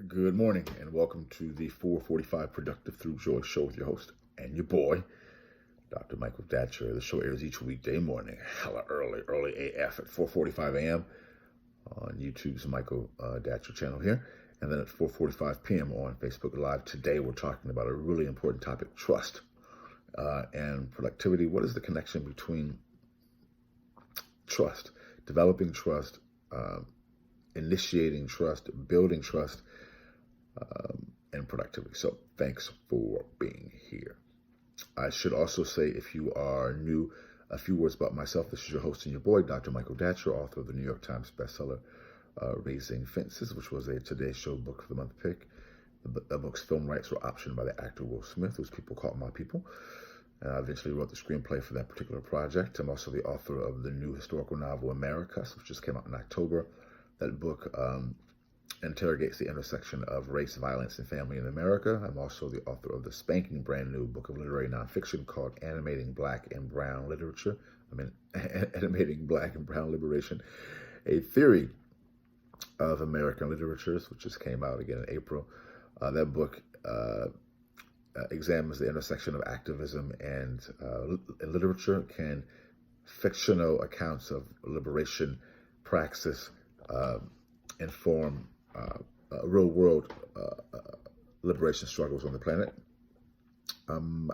Good morning and welcome to the 445 Productive Through Joy show with your host and your boy, Dr. Michael Datcher. The show airs each weekday morning, hella early AF at 4:45 a.m. on YouTube's Michael Datcher channel here, and then at 4:45 p.m. on Facebook Live. Today we're talking about a really important topic, trust and productivity. What is the connection between trust, developing trust, initiating trust, building trust, and productivity? So thanks for being here. I should also say, if you are new, a few words about myself. This is your host and your boy, Dr. Michael Datcher, author of the New York Times bestseller, Raising Fences, which was a Today Show Book of the Month pick. The book's film rights were optioned by the actor Will Smith, whose people call my people. And I eventually wrote the screenplay for that particular project. I'm also the author of the new historical novel, Americus, which just came out in October. That book interrogates the intersection of race, violence, and family in America. I'm also the author of the spanking brand new book of literary nonfiction called Animating Black and Brown Literature. Animating Black and Brown Liberation, a theory of American literatures, which just came out again in April. That book examines the intersection of activism and literature. Can fictional accounts of liberation praxis inform real-world liberation struggles on the planet? I'm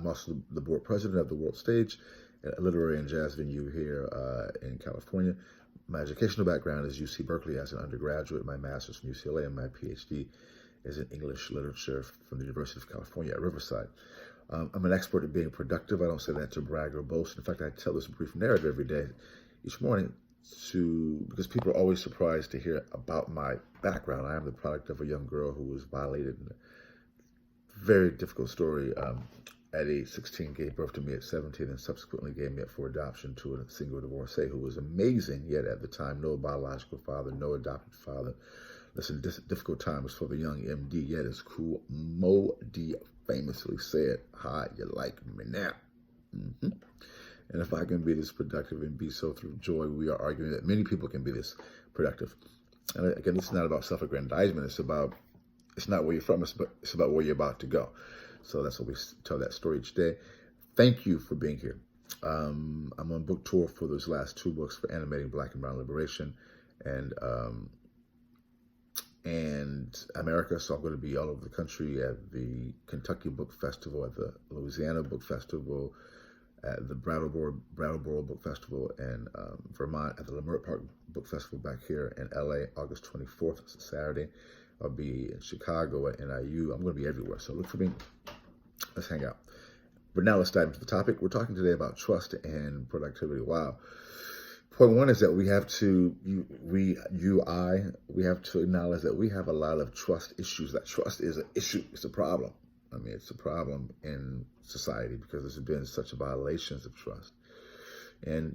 also the board president of the World Stage, a literary and jazz venue here in California. My educational background is UC Berkeley as an undergraduate, my master's from UCLA, and my PhD is in English literature from the University of California at Riverside. I'm an expert at being productive. I don't say that to brag or boast. In fact, I tell this brief narrative every day, each morning, because people are always surprised to hear about my background. I am the product of a young girl who was violated in a very difficult story. At age 16, gave birth to me at 17, and subsequently gave me up for adoption to a single divorcee who was amazing, yet at the time, no biological father, no adopted father. Listen, difficult times for the young MD, yet it's cool. Mo D famously said, "Hi, you like me now?" And if I can be this productive and be so through joy, we are arguing that many people can be this productive. And again, this is not about self-aggrandizement. It's not where you're from, it's about where you're about to go. So that's why we tell that story each day. Thank you for being here. I'm on book tour for those last two books for Animating Black and Brown Liberation and America. So I'm going to be all over the country at the Kentucky Book Festival, at the Louisiana Book Festival, at the Brattleboro Book Festival, and Vermont at the Leimert Park Book Festival back here in LA, August 24th, it's a Saturday. I'll be in Chicago at NIU. I'm going to be everywhere, so look for me. Let's hang out. But now let's dive into the topic. We're talking today about trust and productivity. Wow. Point one is that we have to acknowledge that we have a lot of trust issues. That trust is an issue. It's a problem. I mean, it's a problem in society because there's been such violations of trust. And,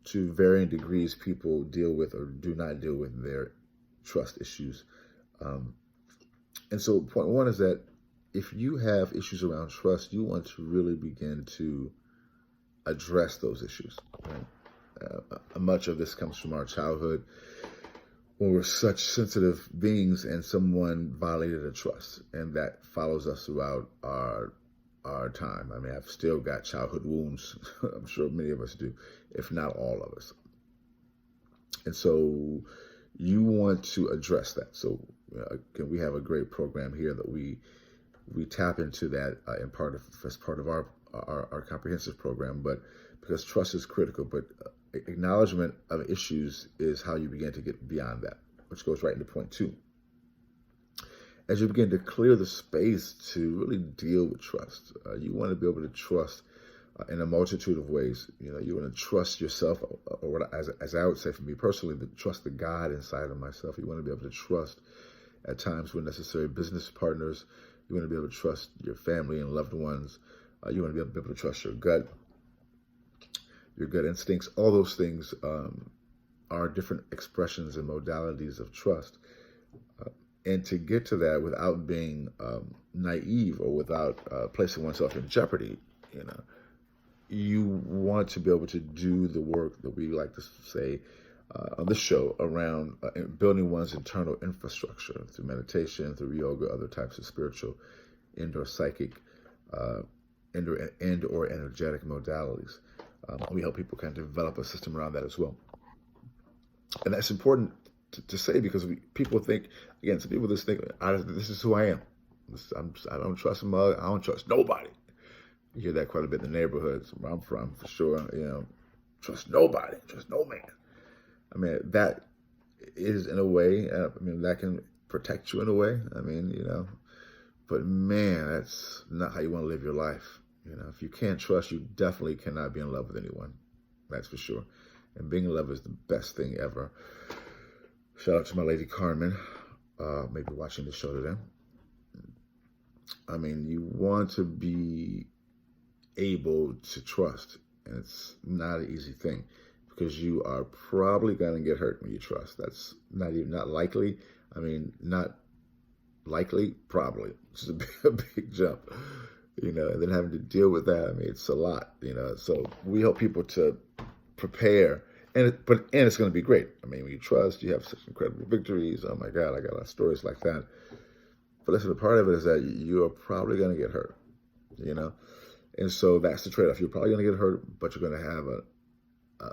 to varying degrees, people deal with or do not deal with their trust issues. And so point one is that if you have issues around trust, you want to really begin to address those issues. Right? Much of this comes from our childhood, when we're such sensitive beings and someone violated a trust, and that follows us throughout our time. I mean, I've still got childhood wounds. I'm sure many of us do, if not all of us. And so you want to address that. So again, we have a great program here that we tap into that as part of our comprehensive program, but because trust is critical, but acknowledgement of issues is how you begin to get beyond that, which goes right into point two. As you begin to clear the space to really deal with trust, you want to be able to trust in a multitude of ways. You want to trust yourself, or as I would say for me personally, trust the God inside of myself. You want to be able to trust at times when necessary business partners. You want to be able to trust your family and loved ones. You want to be able to trust your gut instincts. All those things are different expressions and modalities of trust. And to get to that without being naive or without placing oneself in jeopardy, you want to be able to do the work that we like to say on this show around building one's internal infrastructure through meditation, through yoga, other types of spiritual and/or psychic and/or energetic modalities. We help people kind of develop a system around that as well. And that's important to say because people think, again, some people just think, this is who I am. I don't trust mug. I don't trust nobody. You hear that quite a bit in the neighborhoods where I'm from, for sure. Trust nobody, trust no man. I mean, that is in a way, that can protect you in a way. But man, that's not how you want to live your life. If you can't trust, you definitely cannot be in love with anyone. That's for sure. And being in love is the best thing ever. Shout out to my lady Carmen, maybe watching the show today. You want to be able to trust, and it's not an easy thing because you are probably going to get hurt when you trust. That's not likely. Not likely, probably. It's just a big jump, and then having to deal with that. It's a lot, So we help people to prepare, and it's going to be great. When you trust, you have such incredible victories. Oh my God, I got a lot of stories like that. But listen, the part of it is that you are probably going to get hurt, And so that's the trade-off. You're probably going to get hurt, but you're going to have a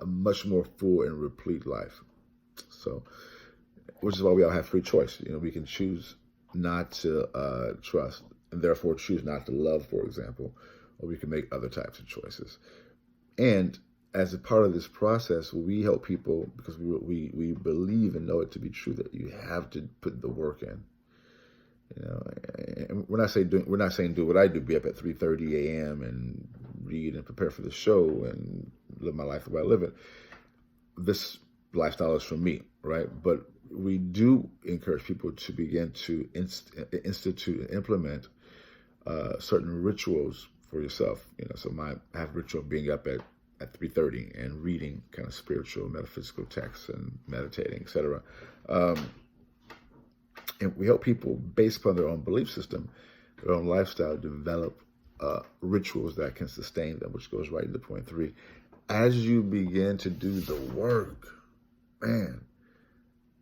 much more full and replete life. So, which is why we all have free choice. We can choose not to trust and therefore choose not to love, for example, or we can make other types of choices. And as a part of this process, we help people because we believe and know it to be true that you have to put the work in. And we're not saying do what I do, be up at 3:30 a.m. and read and prepare for the show and live my life the way I live it. This lifestyle is for me, right? But we do encourage people to begin to institute and implement certain rituals for yourself. So I have ritual of being up at 3:30 and reading kind of spiritual, metaphysical texts and meditating, etc. And we help people, based upon their own belief system, their own lifestyle, develop rituals that can sustain them, which goes right into point 3. As you begin to do the work,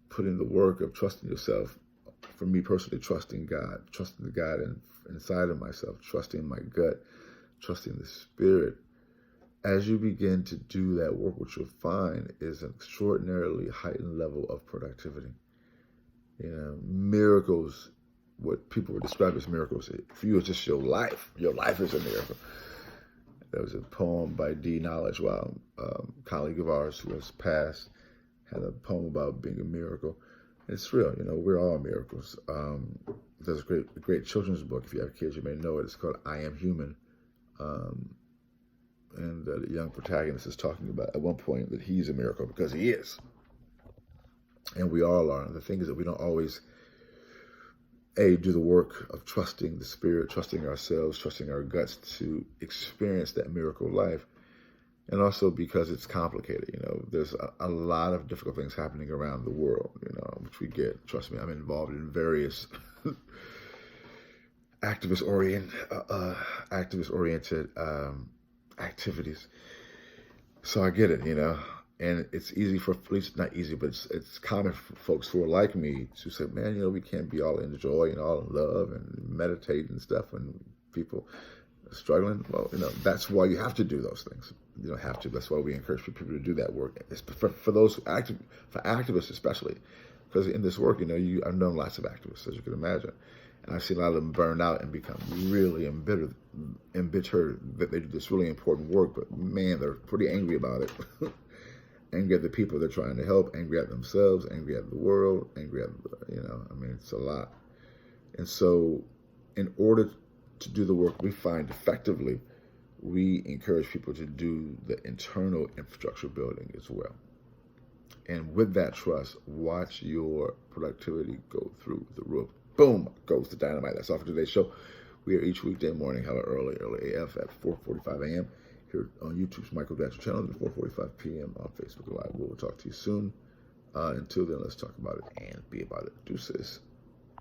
put in the work of trusting yourself. For me personally, trusting God, trusting the God inside of myself, trusting my gut, trusting the Spirit. As you begin to do that work, what you'll find is an extraordinarily heightened level of productivity. Miracles, what people would describe as miracles, for you it's just your life. Your life is a miracle. There was a poem by D. Knowledge, colleague of ours who has passed, had a poem about being a miracle. It's real, we're all miracles. There's a great children's book, if you have kids, you may know it. It's called I Am Human. And the young protagonist is talking about at one point that he's a miracle because he is. And we all are. And the thing is that we don't always, do the work of trusting the Spirit, trusting ourselves, trusting our guts to experience that miracle life. And also because it's complicated, there's a lot of difficult things happening around the world, which we get. Trust me, I'm involved in various activist-oriented activities. So I get it, and it's easy for, at least not easy, but it's common for folks who are like me to say, man, we can't be all in joy and all in love and meditate and stuff when people are struggling. Well, that's why you have to do those things. You don't have to. That's why we encourage people to do that work. It's for those for activists especially, because in this work, I've known lots of activists, as you can imagine. And I've seen a lot of them burn out and become really embittered that they do this really important work, but man, they're pretty angry about it. Angry at the people they're trying to help, angry at themselves, angry at the world, angry at, it's a lot. And so in order to do the work we find effectively, we encourage people to do the internal infrastructure building as well. And with that trust, watch your productivity go through the roof. Boom, goes the dynamite. That's all for today's show. We are each weekday morning, hella early AF at 4:45 a.m. here on YouTube's Michael Datcher channel and 4:45 p.m. on Facebook Live. We'll talk to you soon. Until then, let's talk about it and be about it. Deuces.